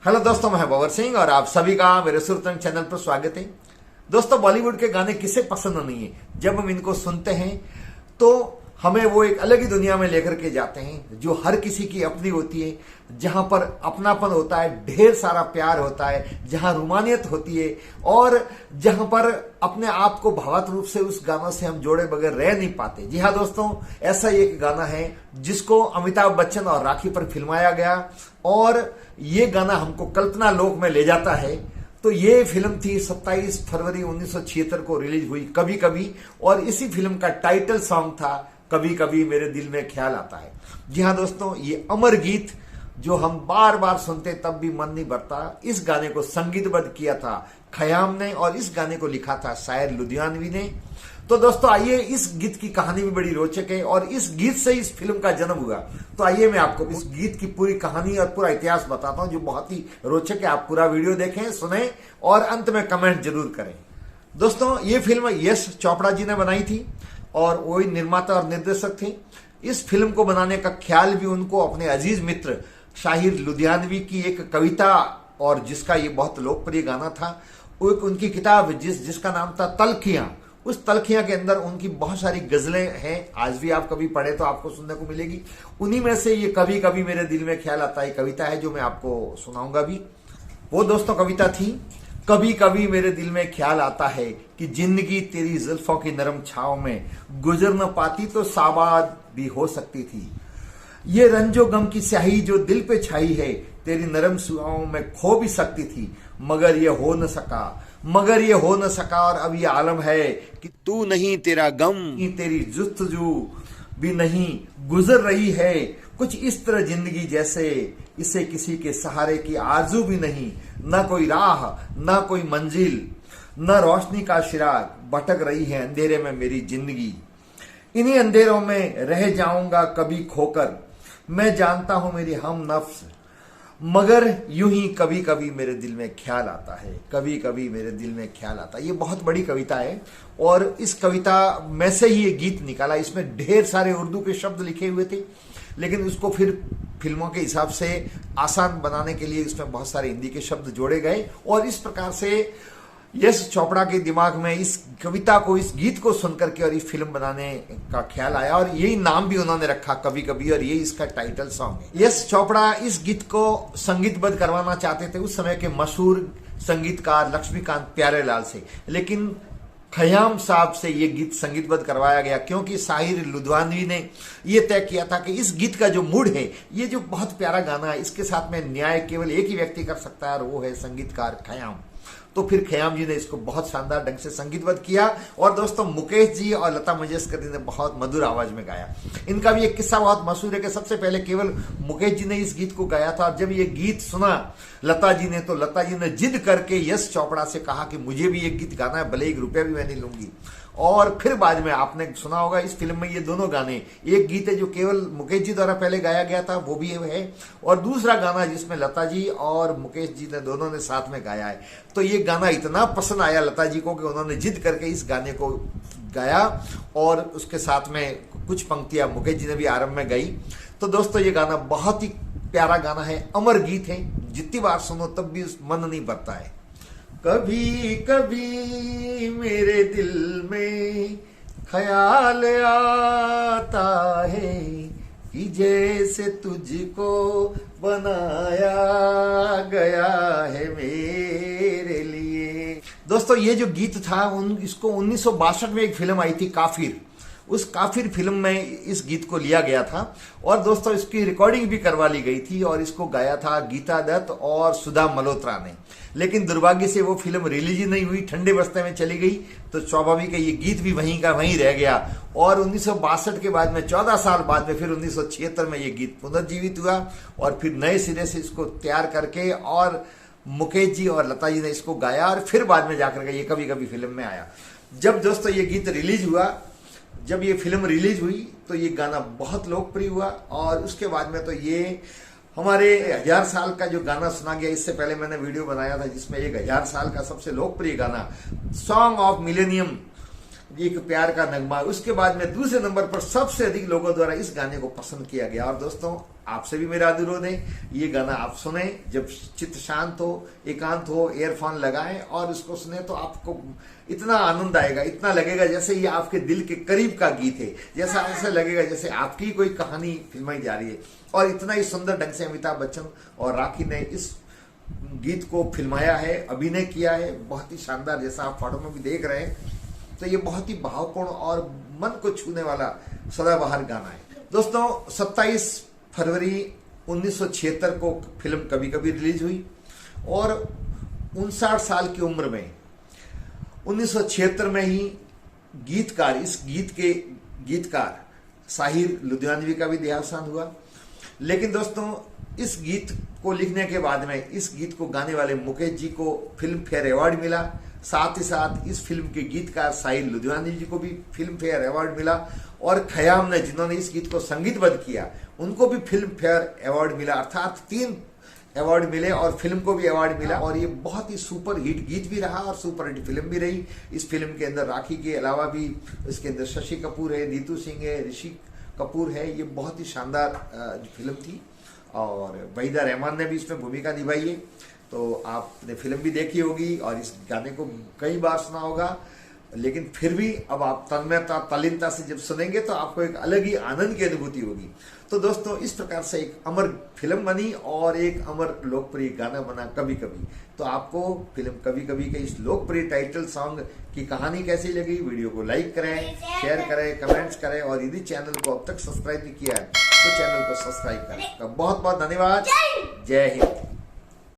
Hello दोस्तों, मैं बवर सिंह और आप सभी का मेरे सुरतंग चैनल पर स्वागत है। दोस्तों, बॉलीवुड के गाने किसे पसंद नहीं है। जब हम इनको सुनते हैं तो हमें वो एक अलग ही दुनिया में लेकर के जाते हैं जो हर किसी की अपनी होती है, जहां पर अपनापन होता है, ढेर सारा प्यार होता है, जहां रुमानियत होती है और जहां पर अपने आप को भावात्मक रूप से उस गानों से हम जोड़े बगैर रह नहीं पाते। जी हाँ दोस्तों, ऐसा ही एक गाना है जिसको अमिताभ बच्चन और राखी पर फिल्माया गया और ये गाना हमको कल्पना लोक में ले जाता है। तो ये फिल्म थी 27 फरवरी 1976 को रिलीज हुई, कभी कभी, और इसी फिल्म का टाइटल सॉन्ग था कभी कभी मेरे दिल में ख्याल आता है। जी हाँ दोस्तों, ये अमर गीत जो हम बार बार सुनते तब भी मन नहीं भरता, इस गाने को संगीतबद्ध किया था खयाम ने और इस गाने को लिखा था शायर लुधियानवी ने। तो दोस्तों आइए, इस गीत की कहानी भी बड़ी रोचक है और इस गीत से इस फिल्म का जन्म हुआ। तो आइए मैं आपको इस गीत की पूरी कहानी और पूरा इतिहास बताता हूं जो बहुत ही रोचक है। आप पूरा वीडियो देखें, सुने और अंत में कमेंट जरूर करें। दोस्तों, ये फिल्म यश चोपड़ा जी ने बनाई थी और वही निर्माता और निर्देशक थे। इस फिल्म को बनाने का ख्याल भी उनको अपने अजीज मित्र शाहिर लुधियानवी की एक कविता और जिसका ये बहुत लोकप्रिय गाना था, उनकी किताब जिसका नाम था तलखियां, उस तलखियां के अंदर उनकी बहुत सारी गजलें हैं। आज भी आप कभी पढ़े तो आपको सुनने को मिलेगी। उन्हीं में से ये कभी कभी मेरे दिल में ख्याल आता है कविता है जो मैं आपको सुनाऊंगा भी। वो दोस्तों कविता थी, कभी कभी मेरे दिल में ख्याल आता है कि जिंदगी तेरी जुल्फों की नरम छाव में गुजर न पाती तो साबाद भी हो सकती थी। ये रंजो गम की स्याही जो दिल पे छाई है तेरी नरम सुआओं में खो भी सकती थी, मगर ये हो न सका और अब ये आलम है कि तू नहीं, तेरा गम, तेरी जुस्तजू भी नहीं गुजर रही है। कुछ इस तरह जिंदगी जैसे इसे किसी के सहारे की आरजू भी नहीं, न कोई राह, न कोई मंजिल, न रोशनी का चिराग, भटक रही है अंधेरे में मेरी जिंदगी। इन्हीं अंधेरों में रह जाऊंगा कभी खोकर, मैं जानता हूं मेरी हम नफ्स, मगर यूं ही कभी कभी मेरे दिल में ख्याल आता है, कभी कभी मेरे दिल में ख्याल आता है। ये बहुत बड़ी कविता है और इस कविता में से ही ये गीत निकाला। इसमें ढेर सारे उर्दू के शब्द लिखे हुए थे, लेकिन उसको फिर फिल्मों के हिसाब से आसान बनाने के लिए इसमें बहुत सारे हिंदी के शब्द जोड़े गए और इस प्रकार से यश चोपड़ा के दिमाग में इस कविता को, इस गीत को सुनकर के और ये फिल्म बनाने का ख्याल आया और यही नाम भी उन्होंने रखा कभी कभी, और ये इसका टाइटल सॉन्ग है। यश चोपड़ा इस गीत को संगीतबद्ध करवाना चाहते थे उस समय के मशहूर संगीतकार लक्ष्मीकांत प्यारेलाल से, लेकिन खयाम साहब से ये गीत संगीतबद्ध करवाया गया क्योंकि शाहिर लुधियानवी ने ये तय किया था कि इस गीत का जो मूड है, ये जो बहुत प्यारा गाना है, इसके साथ में न्याय केवल एक ही व्यक्ति कर सकता है और वो है संगीतकार खयाम। तो फिर खयाम जी ने इसको बहुत शानदार ढंग से संगीतबद्ध किया और दोस्तों मुकेश जी और लता मंगेशकर जी ने बहुत मधुर आवाज में गाया। इनका भी एक किस्सा बहुत मशहूर है कि सबसे पहले केवल मुकेश जी ने इस गीत को गाया था और जब ये गीत सुना लता जी ने, तो लता जी ने जिद करके यश चोपड़ा से कहा कि मुझे भी एक गीत गाना है, भले 1 रुपया भी मैं नहीं लूंगी। और फिर बाद में आपने सुना होगा इस फिल्म में ये दोनों गाने, एक गीत है जो केवल मुकेश जी द्वारा पहले गाया गया था, वो भी है, और दूसरा गाना जिसमें लता जी और मुकेश जी ने दोनों ने साथ में गाया है। तो ये गाना इतना पसंद आया लता जी को कि उन्होंने जिद करके इस गाने को गाया और उसके साथ में कुछ पंक्तियां मुकेश जी ने भी आरंभ में गाई। तो दोस्तों ये गाना बहुत ही प्यारा गाना है, अमर गीत है, जितनी बार सुनो तब भी मन नहीं भरता है। कभी कभी मेरे दिल में ख्याल आता है कि जैसे तुझको बनाया गया है मेरे लिए। दोस्तों ये जो गीत था इसको 1962 में एक फिल्म आई थी काफिर, उस काफिर फिल्म में इस गीत को लिया गया था और दोस्तों इसकी रिकॉर्डिंग भी करवा ली गई थी और इसको गाया था गीता दत्त और सुधा मल्होत्रा ने। लेकिन दुर्भाग्य से वो फिल्म रिलीज ही नहीं हुई, ठंडे बस्ते में चली गई, तो स्वाभाविक है ये गीत भी वहीं का वहीं रह गया। और 1962 के बाद में 14 साल बाद में फिर 1976 में ये गीत पुनर्जीवित हुआ और फिर नए सिरे से इसको तैयार करके और मुकेश जी और लता जी ने इसको गाया और फिर बाद में जाकर के ये कभी कभी फिल्म में आया। जब दोस्तों ये गीत रिलीज हुआ, जब ये फिल्म रिलीज हुई तो ये गाना बहुत लोकप्रिय हुआ और उसके बाद में तो ये हमारे 1000 साल का जो गाना सुना गया, इससे पहले मैंने वीडियो बनाया था जिसमें एक 1000 साल का सबसे लोकप्रिय गाना सॉन्ग ऑफ मिलेनियम एक प्यार का नगमा। उसके बाद में दूसरे नंबर पर सबसे अधिक लोगों द्वारा इस गाने को पसंद किया गया। और दोस्तों आपसे भी मेरा अनुरोध है, ये गाना आप सुने जब चित्त शांत हो, एकांत हो, ईयरफोन लगाएं और इसको सुने तो आपको इतना आनंद आएगा, इतना लगेगा जैसे ये आपके दिल के करीब का गीत है, जैसा ऐसा लगेगा जैसे आपकी कोई कहानी फिल्माई जा रही है। और इतना ही सुंदर ढंग से अमिताभ बच्चन और राखी ने इस गीत को फिल्माया है, अभिनय किया है, बहुत ही शानदार, जैसा आप फोटो में भी देख रहे हैं। तो ये बहुत ही भावपूर्ण और मन को छूने वाला सदाबहार गाना है। दोस्तों 27 फरवरी 1976 को फिल्म कभी कभी रिलीज हुई और 59 साल की उम्र में 1976 में ही गीतकार, इस गीत के गीतकार साहिर लुधियानवी का भी देहावसान हुआ। लेकिन दोस्तों इस गीत को लिखने के बाद में इस गीत को गाने वाले मुकेश जी को फिल्म फेयर अवार्ड मिला। साथ ही साथ इस फिल्म के गीतकार साहिर लुधियानवी जी को भी फिल्म फेयर अवार्ड मिला। और खयाम ने, जिन्होंने इस गीत को संगीतबद्ध किया, उनको भी फिल्म फेयर अवार्ड मिला। अर्थात 3 अवार्ड मिले और फिल्म को भी अवार्ड मिला। और ये बहुत ही सुपर हिट गीत भी रहा और सुपर हिट फिल्म भी रही। इस फिल्म के अंदर राखी के अलावा भी इसके अंदर शशि कपूर है, नीतू सिंह है, ऋषि कपूर है। ये बहुत ही शानदार फिल्म थी और वहीदा रहमान ने भी इसमें भूमिका निभाई है। तो आपने फिल्म भी देखी होगी और इस गाने को कई बार सुना होगा, लेकिन फिर भी अब आप तन्मयता, तल्लीनता से जब सुनेंगे तो आपको एक अलग ही आनंद की अनुभूति होगी। तो दोस्तों इस प्रकार से एक अमर फिल्म बनी और एक अमर लोकप्रिय गाना बना कभी कभी। तो आपको फिल्म कभी कभी के इस लोकप्रिय टाइटल सॉन्ग की कहानी कैसी लगी? वीडियो को लाइक करें, शेयर करें, कमेंट्स करें और यदि चैनल को अब तक सब्सक्राइब नहीं किया है तो चैनल को सब्सक्राइब करें। तो बहुत बहुत धन्यवाद। जय हिंद।